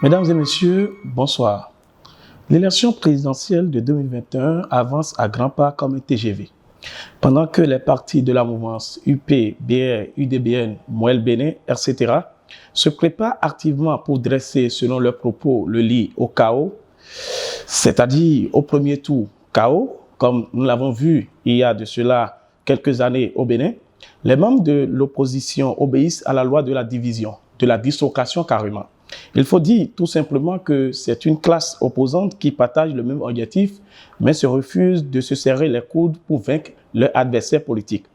Mesdames et messieurs, bonsoir. L'élection présidentielle de 2021 avance à grands pas comme un TGV. Pendant que les partis de la mouvance UP, BR, UDBN, Moël Bénin, etc. se préparent activement pour dresser, selon leurs propos, le lit au chaos, c'est-à-dire au premier tour chaos, comme nous l'avons vu il y a de cela quelques années au Bénin, les membres de l'opposition obéissent à la loi de la division, de la dislocation carrément. Il faut dire tout simplement que c'est une classe opposante qui partage le même objectif, mais se refuse de se serrer les coudes pour vaincre leur adversaire politique.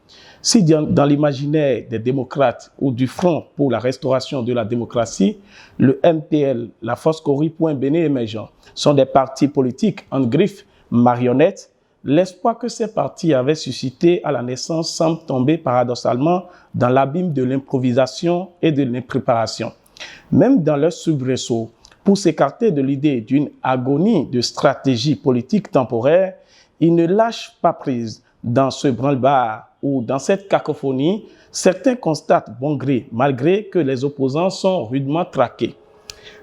Si dans l'imaginaire des démocrates ou du Front pour la restauration de la démocratie, le MPL, la Force Cori pour un Bénin émergent, sont des partis politiques en griffe marionnettes, l'espoir que ces partis avaient suscité à la naissance semble tomber paradoxalement dans l'abîme de l'improvisation et de l'impréparation. Même dans leur soubresaut, pour s'écarter de l'idée d'une agonie de stratégie politique temporaire, ils ne lâchent pas prise. Dans ce branle-bas ou dans cette cacophonie, certains constatent bon gré, malgré que les opposants sont rudement traqués.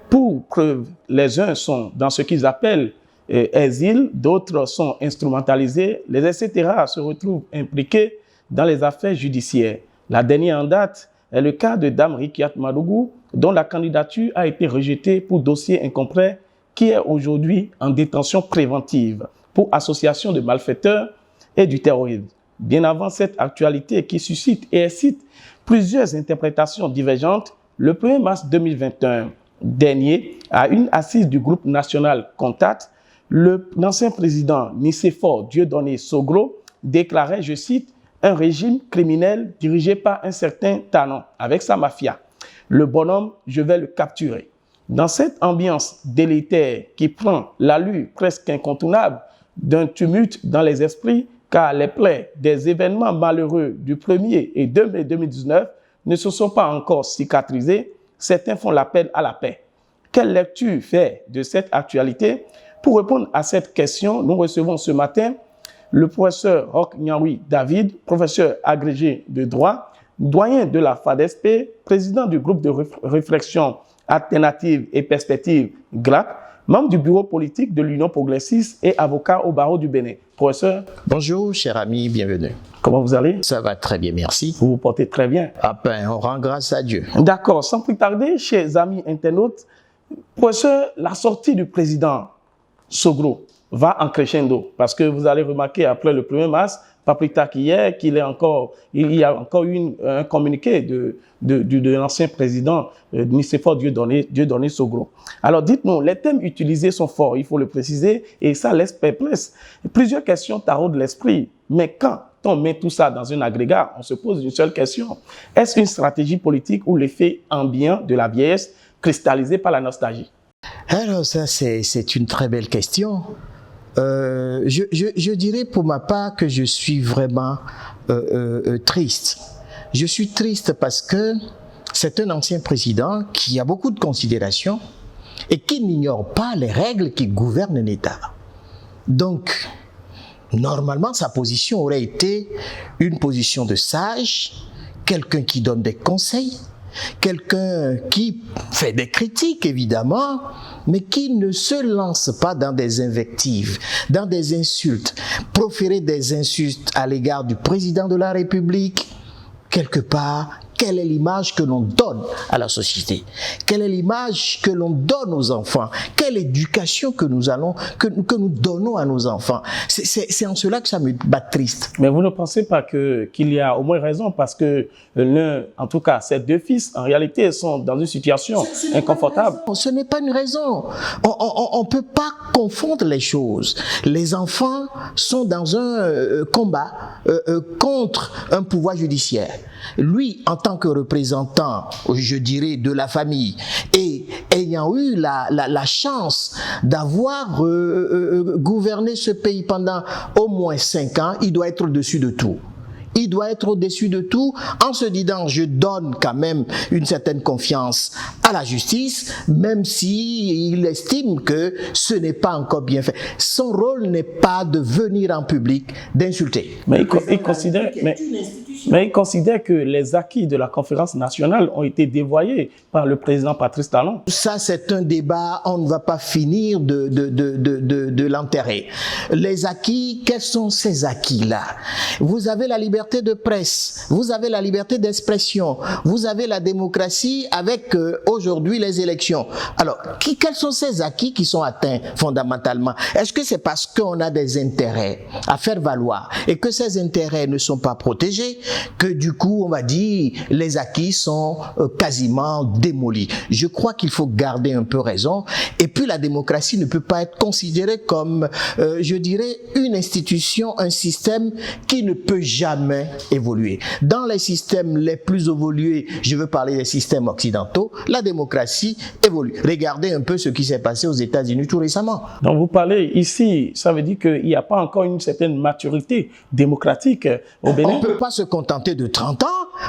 Pour preuve, les uns sont dans ce qu'ils appellent exil, d'autres sont instrumentalisés, les etc. se retrouvent impliqués dans les affaires judiciaires. La dernière en date est le cas de Dame Rikiat Madougou, dont la candidature a été rejetée pour dossier incomplet, qui est aujourd'hui en détention préventive pour association de malfaiteurs et du terrorisme. Bien avant cette actualité qui suscite et excite plusieurs interprétations divergentes, le 1er mars 2021 dernier, à une assise du groupe national Contact, l'ancien président Nicéphore Dieudonné Soglo déclarait, je cite, un régime criminel dirigé par un certain Tanon avec sa mafia. Le bonhomme, je vais le capturer. Dans cette ambiance délétère qui prend l'allure presque incontournable d'un tumulte dans les esprits, car les plaies des événements malheureux du 1er et 2 mai 2019 ne se sont pas encore cicatrisées, certains font l'appel à la paix. Quelle lecture faire de cette actualité? Pour répondre à cette question, nous recevons ce matin le professeur Roch Nyaoui David, professeur agrégé de droit, doyen de la FADESP, président du groupe de réflexion alternative et perspective GLAP, membre du bureau politique de l'Union progressiste et avocat au barreau du Bénin. Professeur. Bonjour, cher ami, bienvenue. Comment vous allez? Ça va très bien, merci. Vous vous portez très bien. Ah ben, on rend grâce à Dieu. D'accord, sans plus tarder, chers amis internautes, professeur, la sortie du président Soglo va en crescendo, parce que vous allez remarquer après le 1er mars, pas plus tard qu'hier, il y a encore eu un communiqué de l'ancien président Nicéphore Dieudonné Soglo. Alors dites-nous, les thèmes utilisés sont forts, il faut le préciser, et ça laisse perplexe. Plusieurs questions taraudent l'esprit, mais quand on met tout ça dans un agrégat, on se pose une seule question. Est-ce une stratégie politique ou l'effet ambiant de la vieillesse cristallisé par la nostalgie? Alors ça, c'est une très belle question. Je dirais pour ma part que je suis vraiment triste. Je suis triste parce que c'est un ancien président qui a beaucoup de considération et qui n'ignore pas les règles qui gouvernent un État. Donc, normalement, sa position aurait été une position de sage, quelqu'un qui donne des conseils, quelqu'un qui fait des critiques, évidemment, mais qui ne se lance pas dans des invectives, dans des insultes. Proférer des insultes à l'égard du président de la République, quelque part, quelle est l'image que l'on donne à la société? Quelle est l'image que l'on donne aux enfants? Quelle éducation que nous donnons à nos enfants? C'est en cela que ça me bat triste. Mais vous ne pensez pas qu'il y a au moins raison, parce que en tout cas, ces deux fils, en réalité, sont dans une situation inconfortable. Ce n'est pas une raison. On ne peut pas confondre les choses. Les enfants sont dans un combat contre un pouvoir judiciaire. Lui, en tant que représentant, je dirais, de la famille, et ayant eu la chance d'avoir gouverné ce pays pendant au moins 5 ans, il doit être au-dessus de tout. Il doit être au-dessus de tout en se disant je donne quand même une certaine confiance à la justice, même si il estime que ce n'est pas encore bien fait. Son rôle n'est pas de venir en public, d'insulter. Mais il considère que les acquis de la conférence nationale ont été dévoyés par le président Patrice Talon. Ça, c'est un débat, on ne va pas finir de l'enterrer. Les acquis, quels sont ces acquis-là? Vous avez la liberté de presse, vous avez la liberté d'expression, vous avez la démocratie avec aujourd'hui les élections. Alors, quels sont ces acquis qui sont atteints fondamentalement? Est-ce que c'est parce qu'on a des intérêts à faire valoir et que ces intérêts ne sont pas protégés que du coup, on va dire, les acquis sont quasiment démolis? Je crois qu'il faut garder un peu raison. Et puis, la démocratie ne peut pas être considérée comme, je dirais, une institution, un système qui ne peut jamais évoluer. Dans les systèmes les plus évolués, je veux parler des systèmes occidentaux, la démocratie évolue. Regardez un peu ce qui s'est passé aux États-Unis tout récemment. Donc, vous parlez ici, ça veut dire qu'il n'y a pas encore une certaine maturité démocratique au Bénin? On ne peut pas se contenter de 30 ans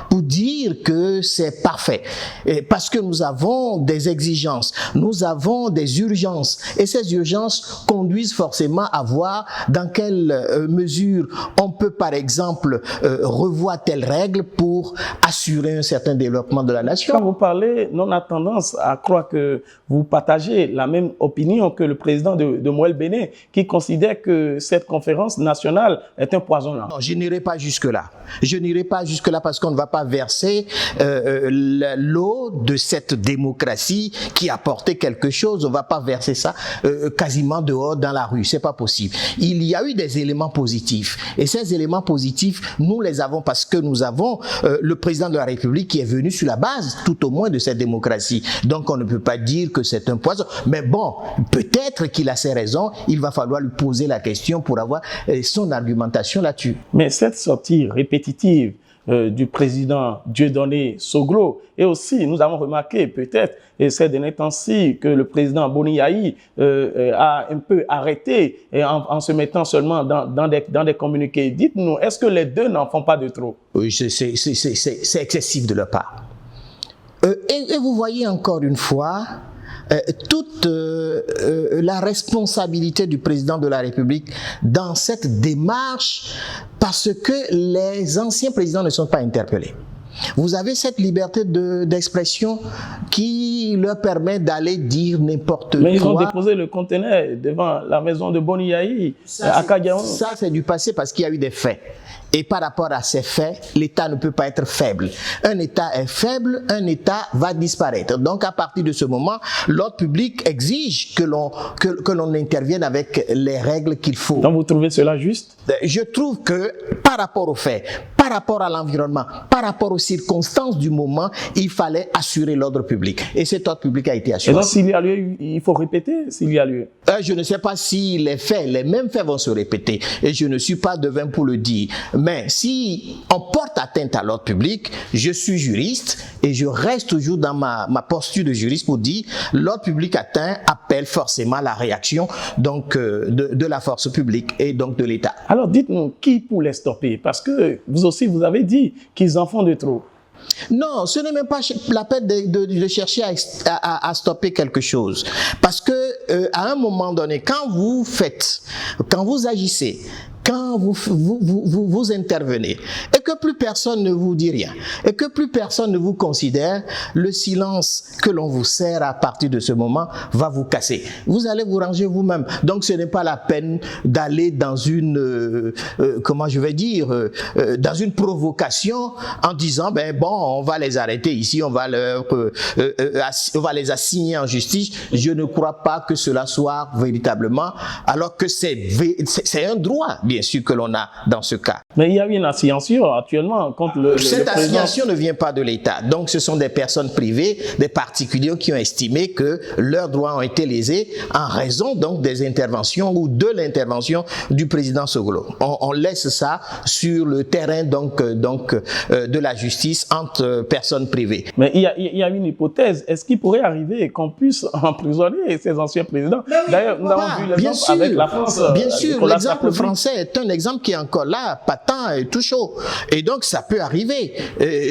pour dire que c'est parfait. Et parce que nous avons des exigences, nous avons des urgences. Et ces urgences conduisent forcément à voir dans quelle mesure on peut, par exemple, revoir telles règles pour assurer un certain développement de la nation. Quand vous parlez, on a tendance à croire que vous partagez la même opinion que le président de Moël Bénin, qui considère que cette conférence nationale est un poison. Non, je n'irai pas jusque-là. Je n'irai pas jusque-là parce qu'on ne va pas verser l'eau de cette démocratie qui a apporté quelque chose. On ne va pas verser ça quasiment dehors dans la rue. C'est pas possible. Il y a eu des éléments positifs. Et ces éléments positifs, nous les avons parce que nous avons le président de la République qui est venu sur la base, tout au moins, de cette démocratie. Donc, on ne peut pas dire que c'est un poison. Mais bon, peut-être qu'il a ses raisons. Il va falloir lui poser la question pour avoir son argumentation là-dessus. Mais cette sortie répétitive du président Dieudonné Soglo, et aussi, nous avons remarqué peut-être, et ces derniers temps-ci, que le président Boni Yayi a un peu arrêté en se mettant seulement dans des communiqués. Dites-nous, est-ce que les deux n'en font pas de trop? Oui, c'est excessif de leur part. Et vous voyez encore une fois toute la responsabilité du président de la République dans cette démarche parce que les anciens présidents ne sont pas interpellés. Vous avez cette liberté d'expression qui leur permet d'aller dire n'importe quoi. Mais ils ont déposé le conteneur devant la maison de Boni Yayi à Kadiaon. Ça, c'est du passé parce qu'il y a eu des faits. Et par rapport à ces faits, l'État ne peut pas être faible. Un État est faible, un État va disparaître. Donc, à partir de ce moment, l'ordre public exige que l'on intervienne avec les règles qu'il faut. Donc, vous trouvez cela juste? Je trouve que par rapport aux faits, par rapport à l'environnement, par rapport aux circonstances du moment, il fallait assurer l'ordre public. Et cet ordre public a été assuré. Et donc, s'il y a lieu, il faut répéter s'il y a lieu. Je ne sais pas si les mêmes faits vont se répéter. Et je ne suis pas devin pour le dire. Mais si on porte atteinte à l'ordre public, je suis juriste et je reste toujours dans ma posture de juriste pour dire l'ordre public atteint appelle forcément la réaction donc de la force publique et donc de l'État. Alors dites-nous, qui pour les stopper? Parce que vous aussi, vous avez dit qu'ils en font de trop. Non, ce n'est même pas la peine de chercher à stopper quelque chose. Parce que à un moment donné, quand vous agissez, quand vous intervenez et que plus personne ne vous dit rien et que plus personne ne vous considère, le silence que l'on vous sert à partir de ce moment va vous casser. Vous allez vous ranger vous-même. Donc ce n'est pas la peine d'aller dans une dans une provocation en disant on va les arrêter ici, on va les assigner en justice. Je ne crois pas que cela soit véritablement, alors que c'est un droit, bien sûr, que l'on a dans ce cas. Mais il y a une assignation actuellement contre le Cette président. assignation ne vient pas de l'État. Donc ce sont des personnes privées, des particuliers qui ont estimé que leurs droits ont été lésés en raison donc des interventions ou de l'intervention du président Soglo. On laisse ça sur le terrain donc de la justice entre personnes privées. Mais il y a une hypothèse. Est-ce qu'il pourrait arriver qu'on puisse emprisonner ces anciens présidents? D'ailleurs, nous avons vu l'exemple avec la France. Bien sûr, l'exemple français est un exemple qui est encore là, patent et tout chaud. Et donc, ça peut arriver.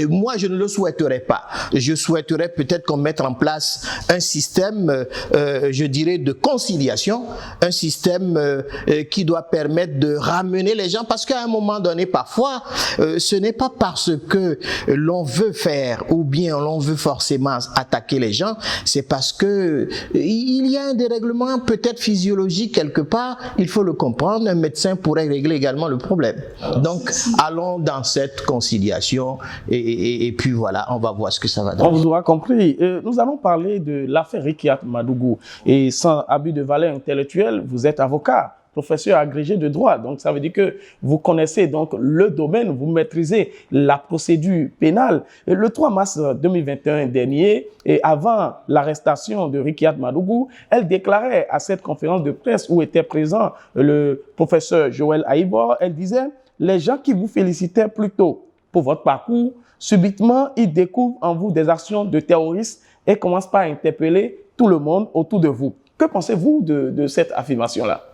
Moi, je ne le souhaiterais pas. Je souhaiterais peut-être qu'on mette en place un système, je dirais, de conciliation, un système qui doit permettre de ramener les gens, parce qu'à un moment donné, parfois, ce n'est pas parce que l'on veut faire ou bien l'on veut forcément attaquer les gens, c'est parce que il y a un dérèglement peut-être physiologique quelque part, il faut le comprendre, un médecin pourrait régler également le problème. Donc, allons dans cette conciliation et puis voilà, on va voir ce que ça va donner. On vous aura compris. Nous allons parler de l'affaire Rikiat Madougou. Et sans abus de valeur intellectuelle, vous êtes avocat, professeur agrégé de droit. Donc, ça veut dire que vous connaissez donc le domaine, vous maîtrisez la procédure pénale. Le 3 mars 2021 dernier, et avant l'arrestation de Rikiat Madougou, elle déclarait à cette conférence de presse où était présent le professeur Joël Aïbor, elle disait « Les gens qui vous félicitaient plutôt pour votre parcours, subitement, ils découvrent en vous des actions de terroristes et commencent par interpeller tout le monde autour de vous. » Que pensez-vous de cette affirmation-là?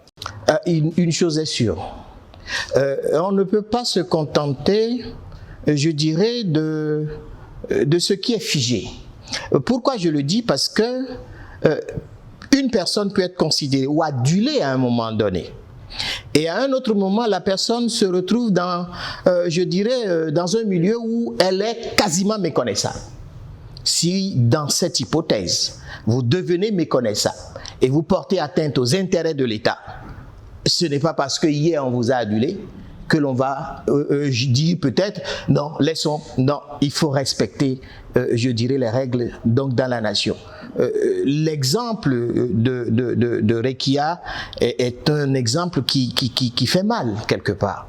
Une chose est sûre, on ne peut pas se contenter, je dirais, de ce qui est figé. Pourquoi je le dis? Parce que une personne peut être considérée ou adulée à un moment donné. Et à un autre moment, la personne se retrouve dans, je dirais, dans un milieu où elle est quasiment méconnaissable. Si dans cette hypothèse, vous devenez méconnaissable et vous portez atteinte aux intérêts de l'État, ce n'est pas parce que hier on vous a adulé que l'on va dire peut-être non, laissons, non, il faut respecter, je dirais, les règles donc dans la nation. L'exemple de Rekia est un exemple qui fait mal quelque part,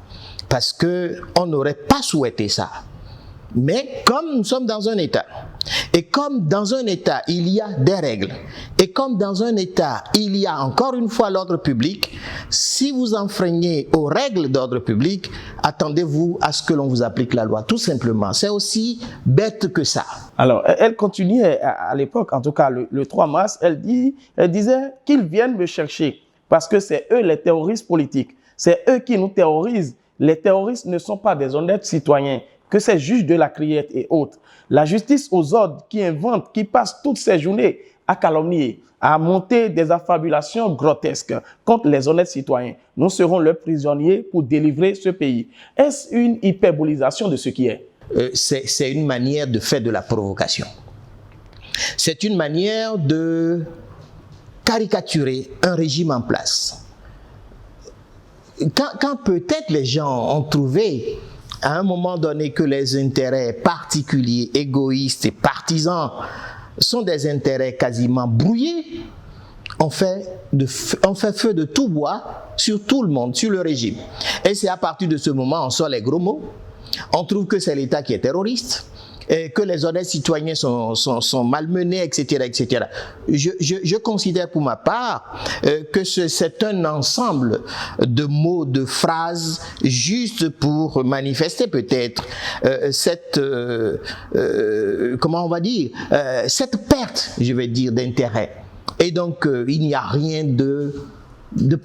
parce que on n'aurait pas souhaité ça. Mais comme nous sommes dans un État, et comme dans un État il y a des règles, et comme dans un État il y a encore une fois l'ordre public, si vous enfreignez aux règles d'ordre public, attendez-vous à ce que l'on vous applique la loi, tout simplement. C'est aussi bête que ça. Alors, elle continuait à l'époque, en tout cas le 3 mars, elle disait qu'ils viennent me chercher parce que c'est eux les terroristes politiques, c'est eux qui nous terrorisent. Les terroristes ne sont pas des honnêtes citoyens, que ces juges de la criette et autres. La justice aux ordres qui inventent, qui passent toutes ces journées à calomnier, à monter des affabulations grotesques contre les honnêtes citoyens. Nous serons leurs prisonniers pour délivrer ce pays. Est-ce une hyperbolisation de ce qui est? C'est une manière de faire de la provocation. C'est une manière de caricaturer un régime en place. Quand peut-être les gens ont trouvé à un moment donné que les intérêts particuliers, égoïstes et partisans sont des intérêts quasiment brouillés, on fait feu de tout bois sur tout le monde, sur le régime. Et c'est à partir de ce moment on sort les gros mots, on trouve que c'est l'État qui est terroriste, et que les honnêtes citoyens sont malmenés, etc., etc. Je considère pour ma part que c'est un ensemble de mots, de phrases, juste pour manifester peut-être cette, comment on va dire, cette perte, je vais dire, d'intérêt. Et donc, il n'y a rien de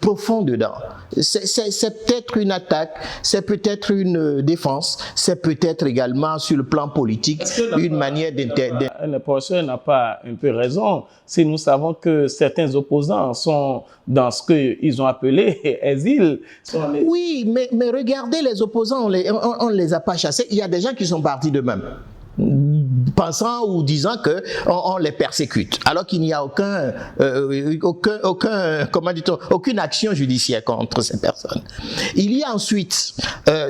profond dedans. C'est peut-être une attaque, c'est peut-être une défense, c'est peut-être également sur le plan politique une manière d'intervenir. Le professeur n'a pas un peu raison si nous savons que certains opposants sont dans ce qu'ils ont appelé exil. Oui, mais regardez les opposants, on ne les a pas chassés. Il y a des gens qui sont partis d'eux-mêmes, pensant ou disant que on les persécute, alors qu'il n'y a aucune action judiciaire contre ces personnes. Il y a ensuite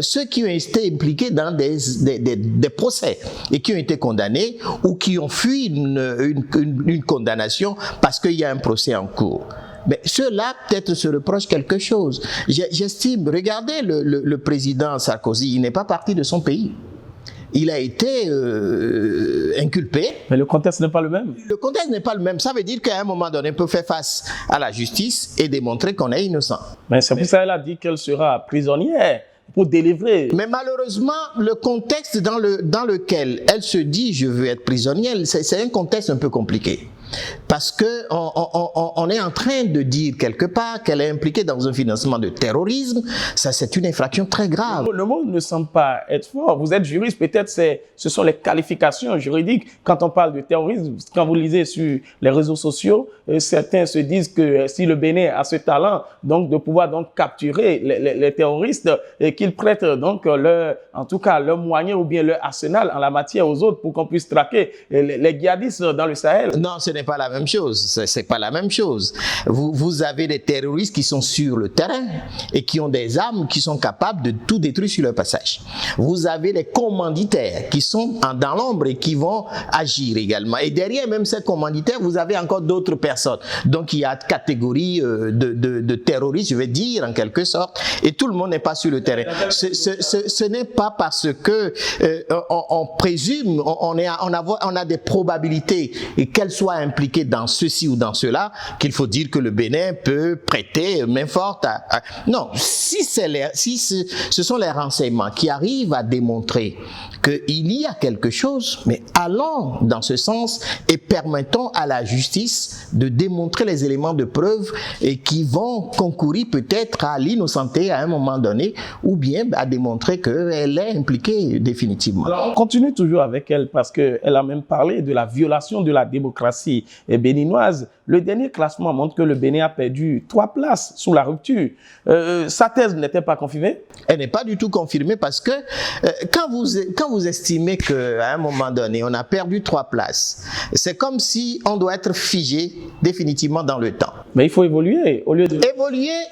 ceux qui ont été impliqués dans des procès et qui ont été condamnés ou qui ont fui une condamnation parce qu'il y a un procès en cours. Mais ceux-là, peut-être, se reprochent quelque chose. J'estime, regardez le président Sarkozy, il n'est pas parti de son pays. Il a été inculpé. Mais le contexte n'est pas le même. Le contexte n'est pas le même. Ça veut dire qu'à un moment donné, on peut faire face à la justice et démontrer qu'on est innocent. Mais c'est pour ça qu'elle a dit qu'elle sera prisonnière pour délivrer. Mais malheureusement, le contexte dans lequel elle se dit « je veux être prisonnière », c'est un contexte un peu compliqué. parce que on est en train de dire quelque part qu'elle est impliquée dans un financement de terrorisme. Ça, c'est une infraction très grave. Le mot ne semble pas être fort. Vous êtes juriste, peut-être ce sont les qualifications juridiques. Quand on parle de terrorisme, quand vous lisez sur les réseaux sociaux, certains se disent que si le Bénin a ce talent, donc de pouvoir donc capturer les terroristes, et qu'ils prêtent donc en tout cas leur moyen ou bien leur arsenal en la matière aux autres pour qu'on puisse traquer les djihadistes dans le Sahel. Non, ce n'est pas la même chose. C'est pas la même chose. Vous avez des terroristes qui sont sur le terrain et qui ont des armes qui sont capables de tout détruire sur leur passage. Vous avez les commanditaires qui sont dans l'ombre et qui vont agir également. Et derrière même ces commanditaires, vous avez encore d'autres personnes. Donc il y a catégorie de terroristes, je vais dire en quelque sorte, et tout le monde n'est pas sur le terrain. Ce n'est pas parce que on présume, on a des probabilités et qu'elles soient impliquées dans ceci ou dans cela qu'il faut dire que le Bénin peut prêter main forte non, si ce sont les renseignements qui arrivent à démontrer qu'il y a quelque chose, mais allons dans ce sens et permettons à la justice de démontrer les éléments de preuve et qui vont concourir peut-être à l'innocenter à un moment donné ou bien à démontrer qu'elle est impliquée définitivement. Alors on continue toujours avec elle parce qu'elle a même parlé de la violation de la démocratie béninoise. Le dernier classement montre que le Bénin a perdu 3 places sous la rupture. Sa thèse n'était pas confirmée? Elle n'est pas du tout confirmée parce que quand vous estimez qu'à un moment donné, on a perdu 3 places, c'est comme si on doit être figé définitivement dans le temps. Mais il faut évoluer au lieu de...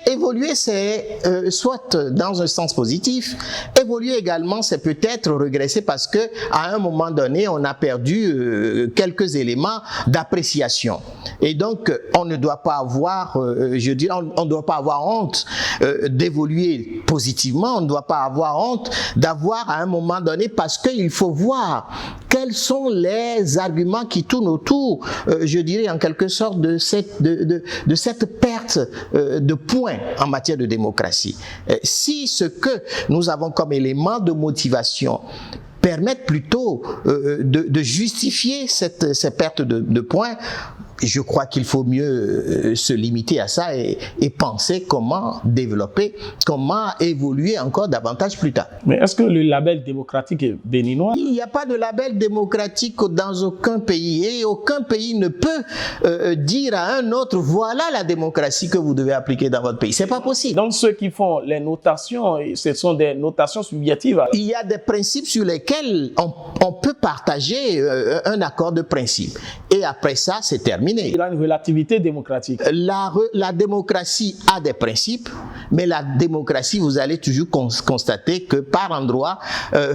Évoluer, c'est soit dans un sens positif. Évoluer également, c'est peut-être regresser parce que à un moment donné, on a perdu quelques éléments d'appréciation. Et donc, on ne doit pas avoir, on ne doit pas avoir honte d'évoluer positivement. On ne doit pas avoir honte d'avoir à un moment donné, parce qu'il faut voir quels sont les arguments qui tournent autour, je dirais en quelque sorte, de cette perte de points en matière de démocratie. Si ce que nous avons comme élément de motivation permettent plutôt de justifier cette perte de points, je crois qu'il faut mieux se limiter à ça et penser comment développer, comment évoluer encore davantage plus tard. Mais est-ce que le label démocratique est béninois? Il n'y a pas de label démocratique dans aucun pays et aucun pays ne peut dire à un autre voilà la démocratie que vous devez appliquer dans votre pays. C'est pas possible. Donc ceux qui font les notations, ce sont des notations subjectives. Il y a des principes sur lesquels on peut partager un accord de principe. Et après ça, c'est terminé. Il y a une relativité démocratique. La démocratie a des principes, mais la démocratie, vous allez toujours constater que par endroit,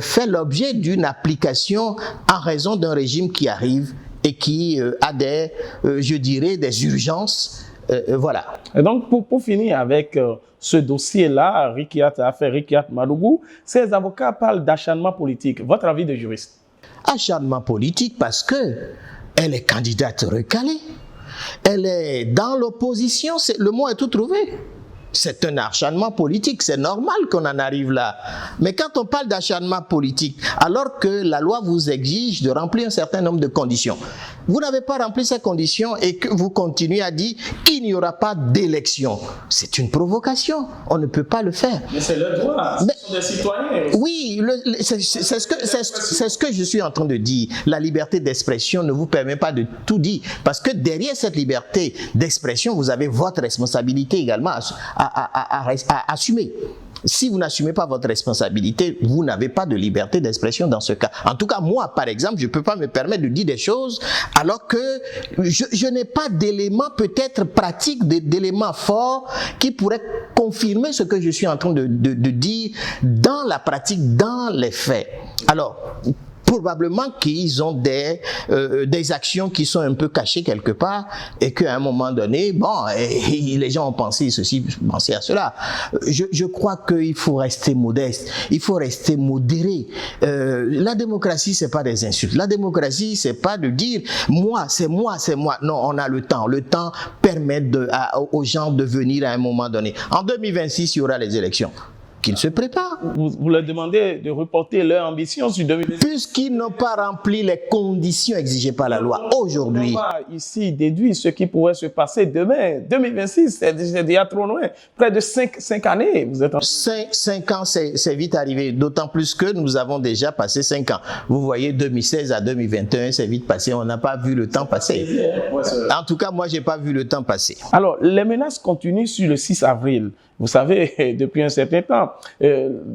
fait l'objet d'une application en raison d'un régime qui arrive et qui a je dirais, des urgences. Voilà. Et donc, pour finir avec ce dossier-là, affaire Rikiat Madougou, ces avocats parlent d'acharnement politique. Votre avis de juriste? Acharnement politique parce que elle est candidate recalée. Elle est dans l'opposition. Le mot est tout trouvé. C'est un acharnement politique. C'est normal qu'on en arrive là. Mais quand on parle d'acharnement politique, alors que la loi vous exige de remplir un certain nombre de conditions, vous n'avez pas rempli ces conditions et que vous continuez à dire qu'il n'y aura pas d'élection. C'est une provocation. On ne peut pas le faire. Mais c'est leur droit. Ce sont des citoyens. Oui, c'est ce que je suis en train de dire. La liberté d'expression ne vous permet pas de tout dire. Parce que derrière cette liberté d'expression, vous avez votre responsabilité également à assumer. Si vous n'assumez pas votre responsabilité, vous n'avez pas de liberté d'expression dans ce cas. En tout cas, moi, par exemple, je ne peux pas me permettre de dire des choses alors que je n'ai pas d'éléments peut-être pratiques, d'éléments forts qui pourraient confirmer ce que je suis en train de dire dans la pratique, dans les faits. Alors, probablement qu'ils ont des actions qui sont un peu cachées quelque part et qu'à un moment donné, les gens ont pensé ceci, pensé à cela. Je crois qu'il faut rester modeste, il faut rester modéré. La démocratie, c'est pas des insultes. La démocratie, c'est pas de dire moi, c'est moi, c'est moi. Non, on a le temps. Le temps permet aux gens de venir à un moment donné. En 2026, il y aura les élections. qu'ils se préparent. Vous leur demandez de reporter leur ambition sur 2026. Puisqu'ils n'ont pas rempli les conditions exigées par la loi aujourd'hui. On va ici déduire ce qui pourrait se passer demain. 2026, c'est déjà trop loin. Près de 5 années. Vous êtes en... 5 ans, c'est vite arrivé. D'autant plus que nous avons déjà passé 5 ans. Vous voyez, 2016 à 2021, c'est vite passé. On n'a pas vu le temps passer. En tout cas, moi, j'ai pas vu le temps passer. Alors, les menaces continuent sur le 6 avril. Vous savez, depuis un certain temps,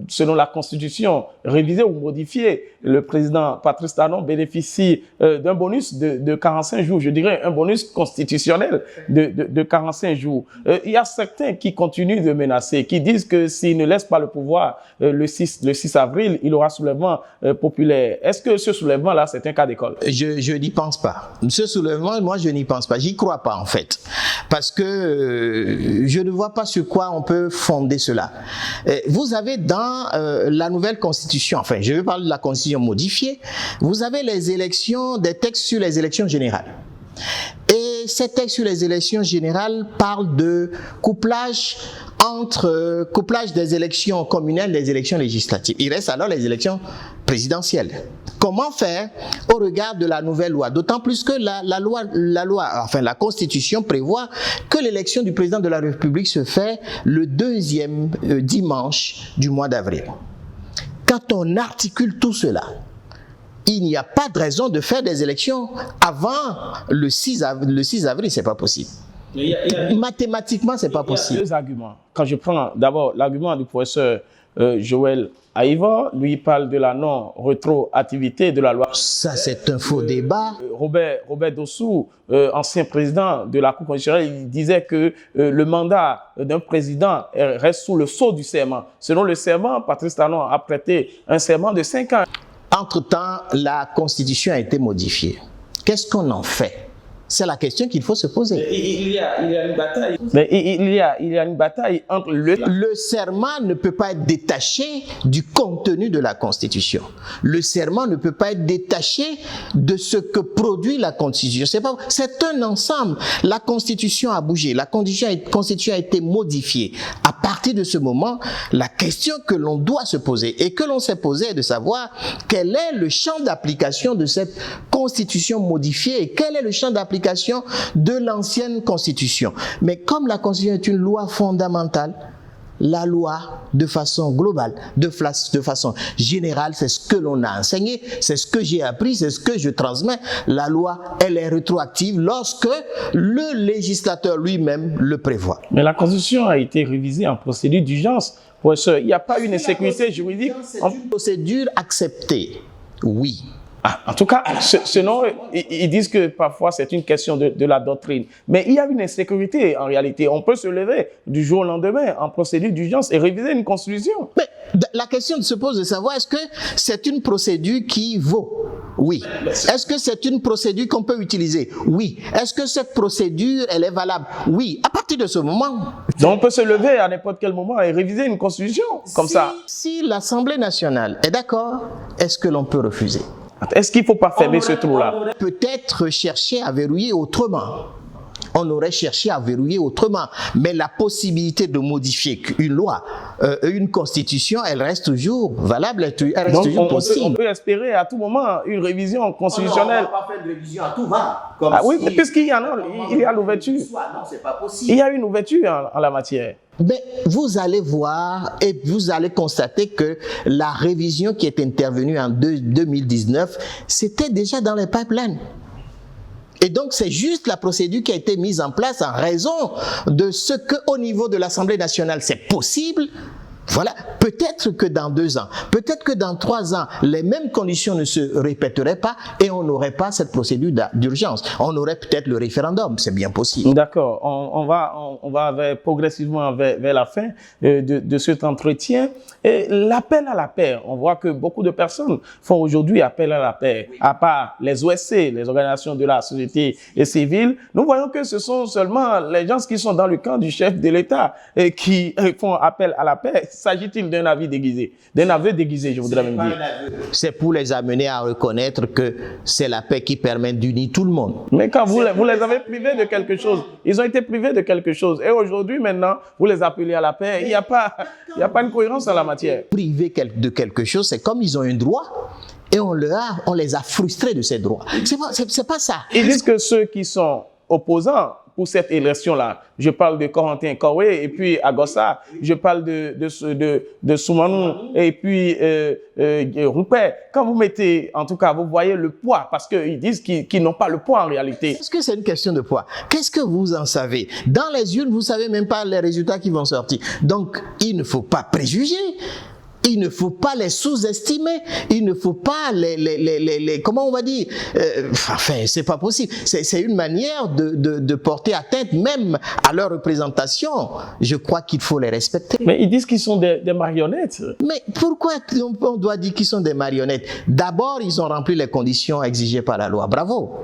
selon la Constitution révisée ou modifiée, le président Patrice Talon bénéficie d'un bonus de 45 jours, je dirais un bonus constitutionnel de 45 jours. Il y a certains qui continuent de menacer, qui disent que s'il ne laisse pas le pouvoir le 6 avril, il aura soulèvement populaire. Est-ce que ce soulèvement-là, c'est un cas d'école? Je n'y pense pas. Ce soulèvement, moi, je n'y pense pas. J'y crois pas, en fait. Parce que je ne vois pas sur quoi on peut fonder cela. Vous avez dans la nouvelle constitution, enfin, je vais parler de la constitution modifiée, vous avez les élections, des textes sur les élections générales. Et ces textes sur les élections générales parlent de couplage des élections communales et des élections législatives. Il reste alors les élections présidentielles. Comment faire au regard de la nouvelle loi? D'autant plus que la Constitution prévoit que l'élection du président de la République se fait le 2e dimanche du mois d'avril. Quand on articule tout cela, il n'y a pas de raison de faire des élections avant le 6 avril, c'est pas possible. Mathématiquement, c'est pas possible. Il y a deux arguments. Quand je prends d'abord l'argument du professeur Joël Aïva, lui il parle de la non-rétroactivité de la loi. Ça, c'est un faux débat. Robert Dossou, ancien président de la Cour constitutionnelle, il disait que le mandat d'un président reste sous le sceau du serment. Selon le serment, Patrice Talon a prêté un serment de 5 ans. Entre-temps, la Constitution a été modifiée. Qu'est-ce qu'on en fait? C'est la question qu'il faut se poser. Il y a une bataille. Mais il y a une bataille entre Le serment ne peut pas être détaché du contenu de la Constitution. Le serment ne peut pas être détaché de ce que produit la Constitution. C'est un ensemble. La Constitution a bougé. La Constitution a été modifiée. À partir de ce moment, la question que l'on doit se poser et que l'on s'est posé est de savoir quel est le champ d'application de cette Constitution modifiée et quel est le champ d'application de l'ancienne Constitution. Mais comme la Constitution est une loi fondamentale, la loi, de façon globale, de façon générale, c'est ce que l'on a enseigné, c'est ce que j'ai appris, c'est ce que je transmets. La loi, elle est rétroactive lorsque le législateur lui-même le prévoit. Mais la Constitution a été révisée en procédure d'urgence. Il n'y a pas une insécurité juridique. C'est une procédure acceptée, oui. En tout cas, sinon, ils disent que parfois c'est une question de la doctrine. Mais il y a une insécurité en réalité. On peut se lever du jour au lendemain en procédure d'urgence et réviser une constitution. Mais la question se pose de savoir est-ce que c'est une procédure qui vaut? Oui. Est-ce que c'est une procédure qu'on peut utiliser? Oui. Est-ce que cette procédure, elle est valable? Oui. À partir de ce moment... Donc on peut se lever à n'importe quel moment et réviser une constitution comme ça. Si l'Assemblée nationale est d'accord, est-ce que l'on peut refuser? Est-ce qu'il ne faut pas fermer ce trou-là? Peut-être chercher à verrouiller autrement. On aurait cherché à verrouiller autrement. Mais la possibilité de modifier une loi, une constitution, elle reste toujours valable, elle reste toujours possible. On peut espérer à tout moment une révision constitutionnelle. On ne va pas faire de révision à tout va. Oui, mais puisqu'il y en a, il y a l'ouverture. Non, c'est pas possible. Il y a une ouverture en la matière. Mais vous allez voir et vous allez constater que la révision qui est intervenue en 2019, c'était déjà dans les pipelines. Et donc, c'est juste la procédure qui a été mise en place en raison de ce qu'au niveau de l'Assemblée nationale, c'est possible. Voilà, peut-être que dans 2 ans, peut-être que dans 3 ans, les mêmes conditions ne se répéteraient pas et on n'aurait pas cette procédure d'urgence. On aurait peut-être le référendum, c'est bien possible. D'accord, on va progressivement vers la fin de cet entretien. Et l'appel à la paix, on voit que beaucoup de personnes font aujourd'hui appel à la paix, à part les OSC, les organisations de la société civile. Nous voyons que ce sont seulement les gens qui sont dans le camp du chef de l'État et qui font appel à la paix. s'agit-il d'un avis déguisé, d'un aveu déguisé, je voudrais même dire. C'est pour les amener à reconnaître que c'est la paix qui permet d'unir tout le monde. Mais quand vous les avez privés de quelque chose, ils ont été privés de quelque chose. Et aujourd'hui, maintenant, vous les appelez à la paix. Il n'y a pas une cohérence en la matière. Privés de quelque chose, c'est comme ils ont un droit et on les a frustrés de ces droits. C'est pas ça. Ils disent que ceux qui sont opposants pour cette élection-là, je parle de Corentin Koué et puis Agossa, je parle de Soumanou et puis Rupert. Quand vous mettez, en tout cas, vous voyez le poids, parce qu'ils disent qu'ils n'ont pas le poids en réalité. Est-ce que c'est une question de poids? Qu'est-ce que vous en savez? Dans les urnes, vous savez même pas les résultats qui vont sortir. Donc, il ne faut pas préjuger. Il ne faut pas les sous-estimer, il ne faut pas comment on va dire, enfin, c'est pas possible. C'est une manière de porter atteinte même à leur représentation. Je crois qu'il faut les respecter. Mais ils disent qu'ils sont des marionnettes. Mais pourquoi on doit dire qu'ils sont des marionnettes? D'abord, ils ont rempli les conditions exigées par la loi. Bravo.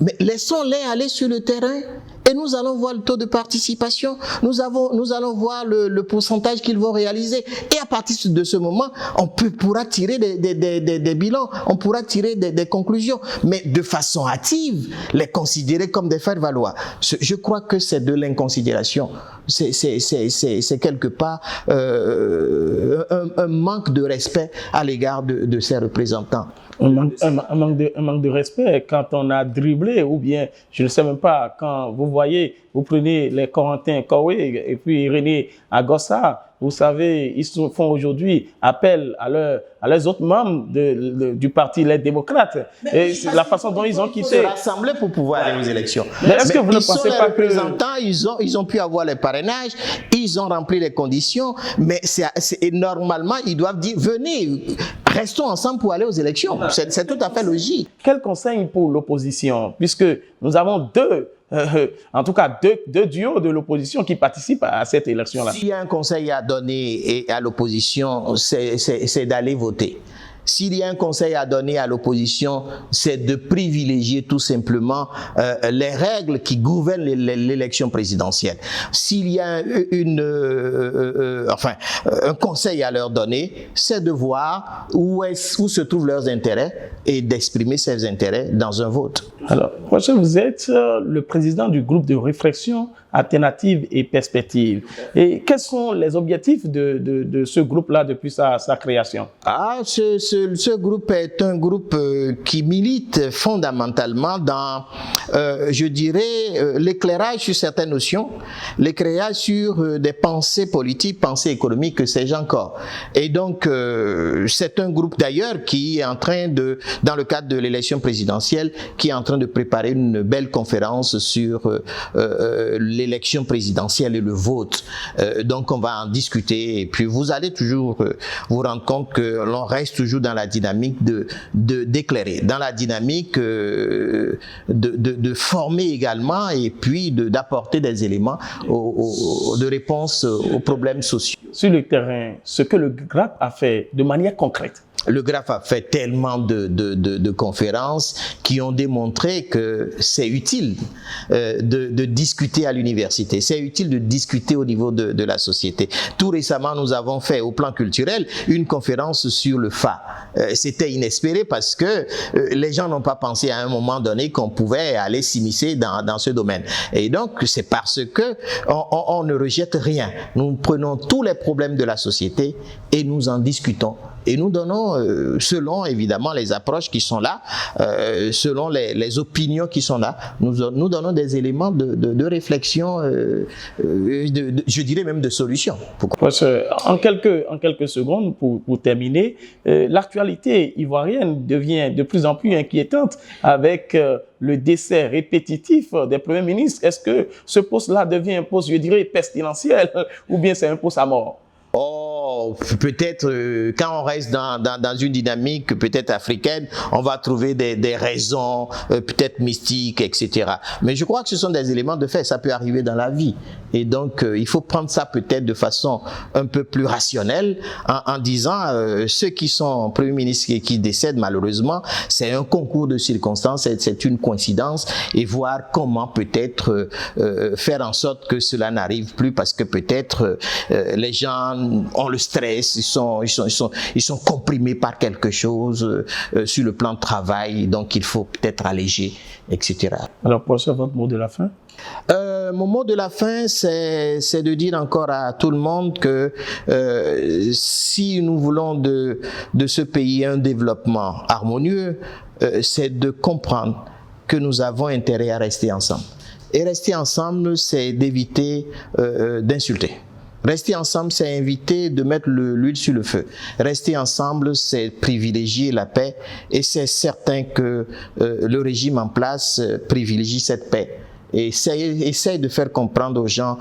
Mais laissons-les aller sur le terrain et nous allons voir le taux de participation, nous allons voir le pourcentage qu'ils vont réaliser. Et à partir de ce moment, on pourra tirer des bilans, on pourra tirer des conclusions, mais de façon hâtive, les considérer comme des faire-valoir. Je crois que c'est de l'inconsidération. C'est quelque part un manque de respect à l'égard de ces représentants. Un manque de respect quand on a dribblé, ou bien, je ne sais même pas, quand vous voyez, vous prenez les Corentin Koué et puis René Agossa, vous savez, ils font aujourd'hui appel à leurs autres membres du parti Les Démocrates. Et c'est la façon dont ils ont quitté. Ils se rassembler pour pouvoir aller aux élections. Mais est-ce que vous ne pensez pas que... Les représentants, ils ont pu avoir les parrainages, ils ont rempli les conditions, mais normalement, ils doivent dire, venez, restons ensemble pour aller aux élections. C'est tout à fait logique. Quel conseil pour l'opposition, puisque nous avons en tout cas deux duos de l'opposition qui participent à cette élection-là? S'il y a un conseil à donner à l'opposition, c'est d'aller voter. S'il y a un conseil à donner à l'opposition, c'est de privilégier tout simplement les règles qui gouvernent l'élection présidentielle. S'il y a un conseil à leur donner, c'est de voir où se trouvent leurs intérêts et d'exprimer ces intérêts dans un vote. Alors, Roger, vous êtes le président du groupe de réflexion Alternatives et Perspectives. Et quels sont les objectifs de ce groupe-là depuis sa création? Ce groupe est un groupe qui milite fondamentalement dans, je dirais, l'éclairage sur certaines notions, l'éclairage sur des pensées politiques, pensées économiques, que sais-je encore. Et donc, c'est un groupe d'ailleurs qui est en train dans le cadre de l'élection présidentielle, qui est en train de préparer une belle conférence sur l'élection présidentielle et le vote. Donc, on va en discuter et puis vous allez toujours vous rendre compte que l'on reste toujours dans la dynamique d'éclairer, dans la dynamique de former également et puis d'apporter des éléments de réponse aux problèmes sociaux. Sur le terrain, ce que le GRAP a fait de manière concrète. Le GRAF a fait tellement de conférences qui ont démontré que c'est utile de discuter à l'université, c'est utile de discuter au niveau de la société. Tout récemment, nous avons fait au plan culturel une conférence sur le FA. C'était inespéré parce que les gens n'ont pas pensé à un moment donné qu'on pouvait aller s'immiscer dans ce domaine. Et donc, c'est parce que on ne rejette rien. Nous prenons tous les problèmes de la société et nous en discutons. Et nous donnons, selon évidemment les approches qui sont là, selon les opinions qui sont là, nous donnons des éléments de réflexion, je dirais même de solution. En quelques secondes, pour terminer, l'actualité ivoirienne devient de plus en plus inquiétante avec le décès répétitif des premiers ministres. Est-ce que ce poste-là devient un poste, je dirais, pestilentiel, ou bien c'est un poste à mort? Oh, bon, peut-être quand on reste dans une dynamique peut-être africaine, on va trouver des raisons peut-être mystiques, etc. Mais je crois que ce sont des éléments de fait, ça peut arriver dans la vie. Et donc, il faut prendre ça peut-être de façon un peu plus rationnelle en disant ceux qui sont premiers ministres et qui décèdent malheureusement, c'est un concours de circonstances, c'est une coïncidence et voir comment peut-être faire en sorte que cela n'arrive plus parce que peut-être les gens ont le stress, ils sont comprimés par quelque chose sur le plan de travail, donc il faut peut-être alléger, etc. Alors, professeur, votre mot de la fin? Mon mot de la fin, c'est de dire encore à tout le monde que si nous voulons de ce pays un développement harmonieux, c'est de comprendre que nous avons intérêt à rester ensemble. Et rester ensemble, c'est d'éviter d'insulter. Rester ensemble, c'est éviter de mettre l'huile sur le feu. Rester ensemble, c'est privilégier la paix et c'est certain que le régime en place privilégie cette paix. Et essaye de faire comprendre aux gens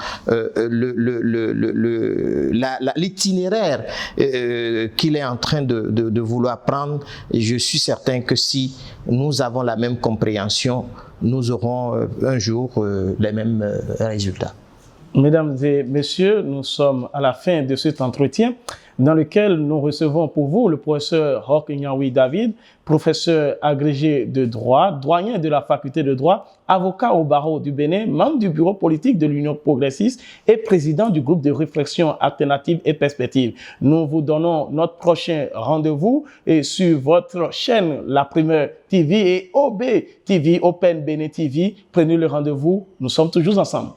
l'itinéraire qu'il est en train de vouloir prendre. Et je suis certain que si nous avons la même compréhension, nous aurons un jour les mêmes résultats. Mesdames et messieurs, nous sommes à la fin de cet entretien dans lequel nous recevons pour vous le professeur Roch Nyawi David, professeur agrégé de droit, doyen de la faculté de droit, avocat au barreau du Bénin, membre du bureau politique de l'Union progressiste et président du groupe de réflexion alternative et perspective. Nous vous donnons notre prochain rendez-vous sur votre chaîne La Primeur TV et OB TV, Open Bénin TV. Prenez le rendez-vous, nous sommes toujours ensemble.